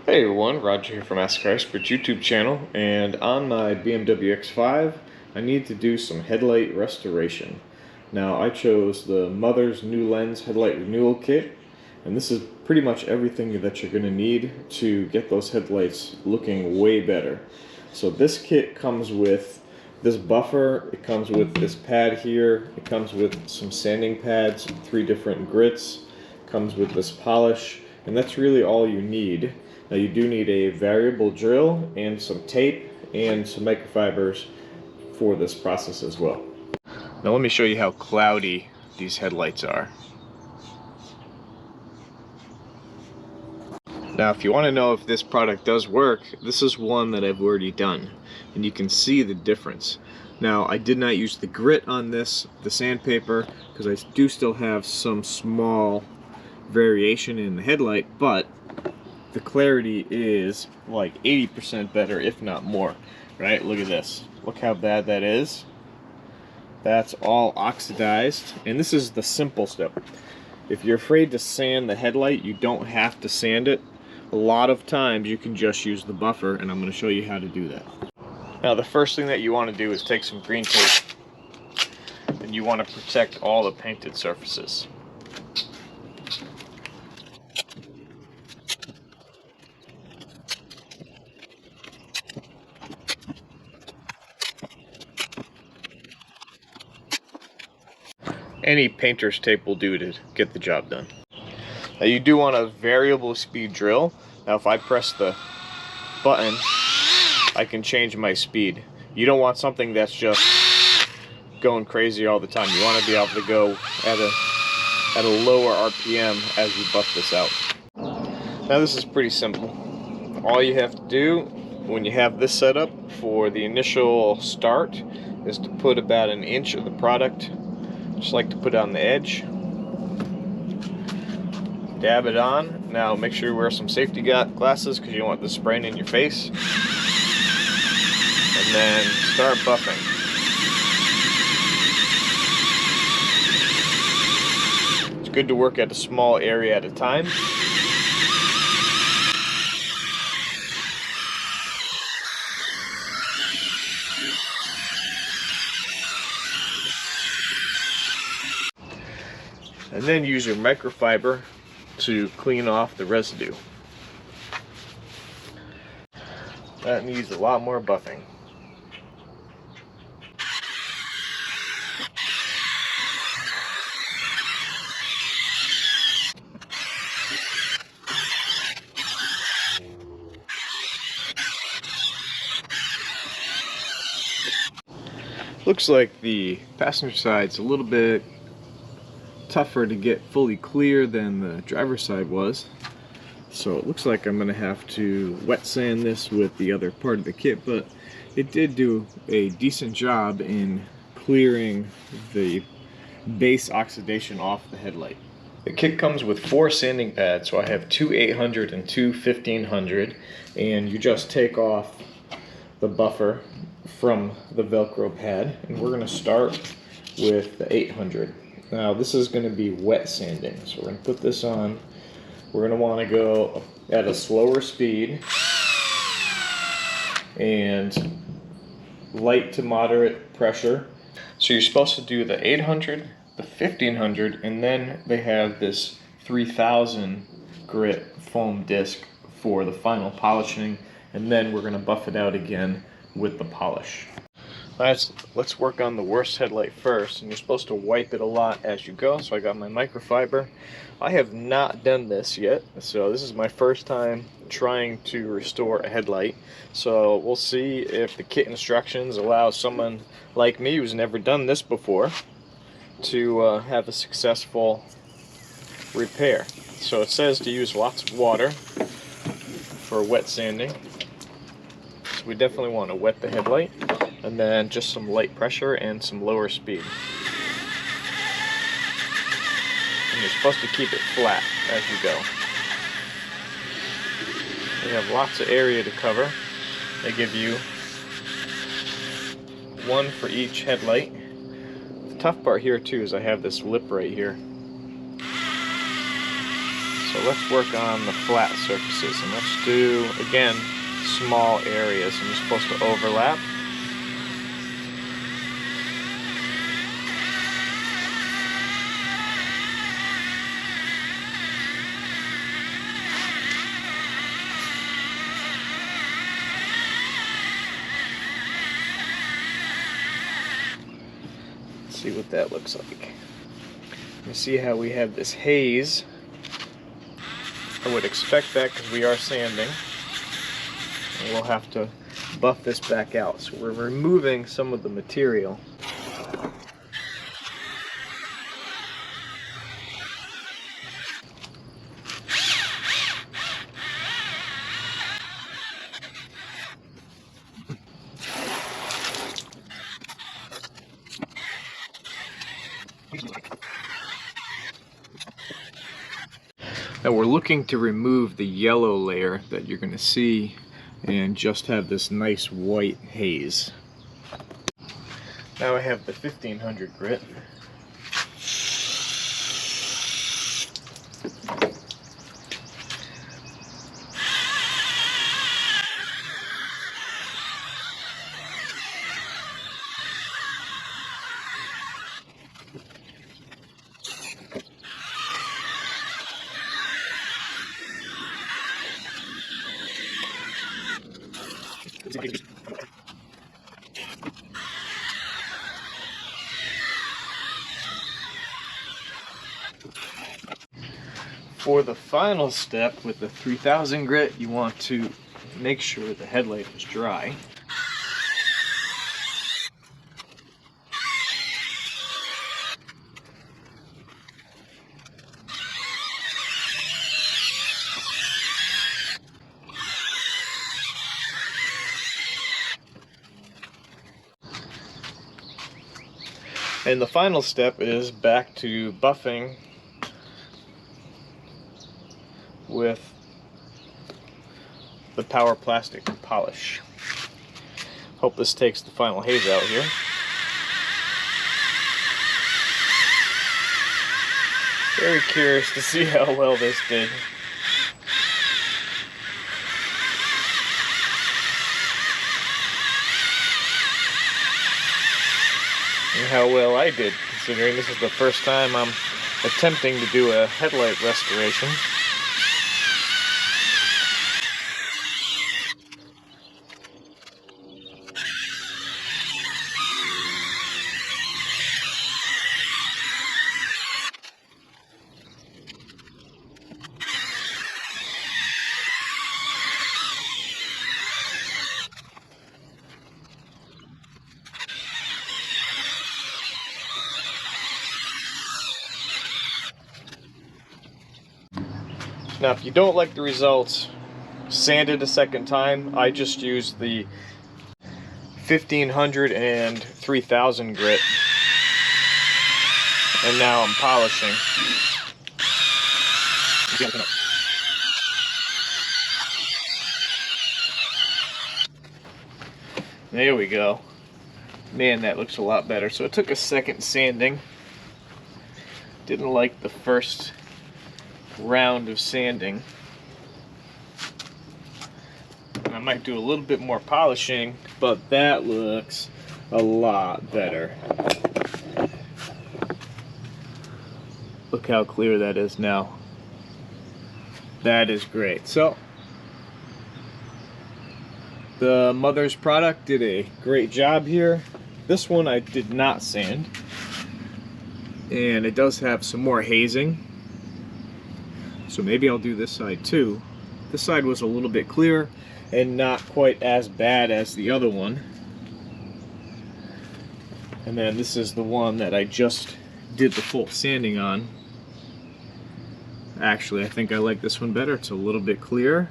Hey everyone, Roger here from Ask Experts YouTube channel, and on my BMW X5 I need to do some headlight restoration. Now I chose the Mother's NuLens Headlight Renewal Kit, and this is pretty much everything that you're going to need to get those headlights looking way better. So this kit comes with this buffer, it comes with this pad here, it comes with some sanding pads, 3 different grits, comes with this polish, and that's really all you need. Now you do need a variable drill and some tape and some microfibers for this process as well. Now let me show you how cloudy these headlights are. Now if you want to know if this product does work, this is one that I've already done, and you can see the difference. Now I did not use the grit on this, the sandpaper, because I do still have some small variation in the headlight, but the clarity is like 80% better, if not more, right? Look at this. Look how bad that is. That's all oxidized, and this is the simple step. If you're afraid to sand the headlight, you don't have to sand it. A lot of times you can just use the buffer, and I'm going to show you how to do that. Now the first thing that you want to do is take some green tape, and you want to protect all the painted surfaces. Any painter's tape will do to get the job done. Now you do want a variable speed drill. Now if I press the button, I can change my speed. You don't want something that's just going crazy all the time. You want to be able to go at a lower RPM as you buff this out. Now this is pretty simple. All you have to do when you have this set up for the initial start is to put about 1 inch of the product. Just like to put it on the edge, dab it on. Now make sure you wear some safety glasses because you don't want this spraying in your face. And then start buffing. It's good to work at a small area at a time. And then use your microfiber to clean off the residue. That needs a lot more buffing. Looks like the passenger side's a little bit tougher to get fully clear than the driver's side was, so it looks like I'm gonna have to wet sand this with the other part of the kit, but it did do a decent job in clearing the base oxidation off the headlight. The kit comes with 4 sanding pads, so I have 2 800 and 2 1500, and you just take off the buffer from the Velcro pad, and we're going to start with the 800. Now this is going to be wet sanding, so we're going to put this on. We're going to want to go at a slower speed and light to moderate pressure. So you're supposed to do the 800, the 1500, and then they have this 3000 grit foam disc for the final polishing, and then we're going to buff it out again with the polish. Let's work on the worst headlight first, and you're supposed to wipe it a lot as you go. So I got my microfiber. I have not done this yet, so this is my first time trying to restore a headlight. So we'll see if the kit instructions allow someone like me who's never done this before to have a successful repair. So it says to use lots of water for wet sanding. So we definitely want to wet the headlight, and then just some light pressure and some lower speed. And you're supposed to keep it flat as you go. You have lots of area to cover. They give you 1 for each headlight. The tough part here too is I have this lip right here. So So let's work on the flat surfaces, and let's do, again, small areas, and you're supposed to overlap. Let's see what that looks like. You see how we have this haze. I would expect that because we are sanding. And we'll have to buff this back out. So we're removing some of the material. Now we're looking to remove the yellow layer that you're going to see and just have this nice white haze. Now I have the 1500 grit. For the final step with the 3000 grit, you want to make sure the headlight is dry. And the final step is back to buffing with the power plastic polish. Hope this takes the final haze out here. Very curious to see how well this did. And how well I did, considering this is the first time I'm attempting to do a headlight restoration. Now, if you don't like the results, sand it a second time. I just used the 1500 and 3000 grit, and now I'm polishing. There we go. Man, that looks a lot better. So it took a second sanding. Didn't like the first round of sanding. And I might do a little bit more polishing, but that looks a lot better. Look how clear that is now. That is great. So the Mother's product did a great job here. This one I did not sand, and it does have some more hazing. So maybe I'll do this side too. This side was a little bit clearer and not quite as bad as the other one. And then this is the one that I just did the full sanding on. Actually, I think I like this one better. It's a little bit clearer,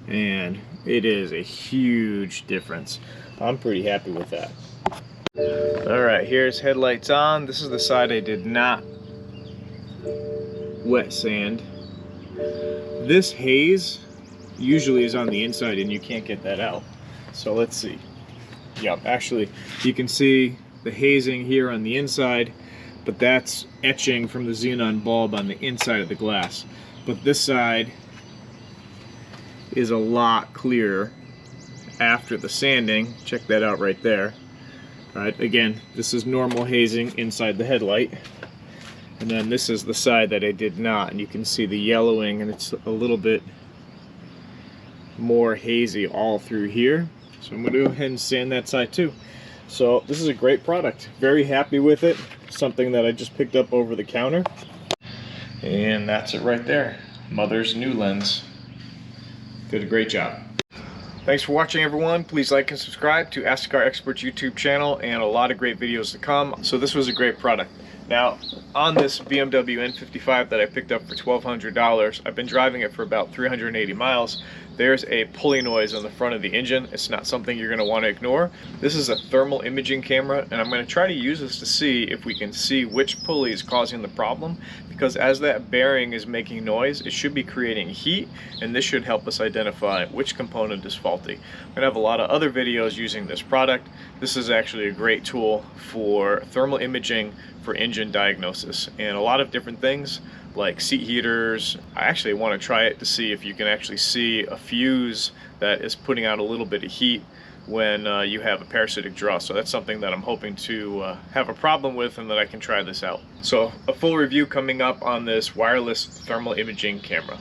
and it is a huge difference. I'm pretty happy with that. Alright, here's headlights on. This is the side I did not wet sand. This haze usually is on the inside and you can't get that out. So let's see. Yep, actually you can see the hazing here on the inside, but that's etching from the xenon bulb on the inside of the glass. But this side is a lot clearer after the sanding. Check that out right there. All right, again, this is normal hazing inside the headlight. And then this is the side that I did not, and you can see the yellowing, and it's a little bit more hazy all through here. So I'm going to go ahead and sand that side too. So this is a great product. Very happy with it. Something that I just picked up over the counter. And that's it right there. Mother's NuLens. Did a great job. Thanks for watching, everyone. Please like and subscribe to Ask the Car Experts YouTube channel, and a lot of great videos to come. So this was a great product. Now, on this BMW N55 that I picked up for $1,200, I've been driving it for about 380 miles. There's a pulley noise on the front of the engine. It's not something you're going to want to ignore. This is a thermal imaging camera, and I'm going to try to use this to see if we can see which pulley is causing the problem, because as that bearing is making noise, it should be creating heat, and this should help us identify which component is faulty. I'm going to have a lot of other videos using this product. This is actually a great tool for thermal imaging for engine diagnosis, and a lot of different things like seat heaters. I actually want to try it to see if you can actually see a fuse that is putting out a little bit of heat when you have a parasitic draw. So that's something that I'm hoping to have a problem with, and that I can try this out. So a full review coming up on this wireless thermal imaging camera.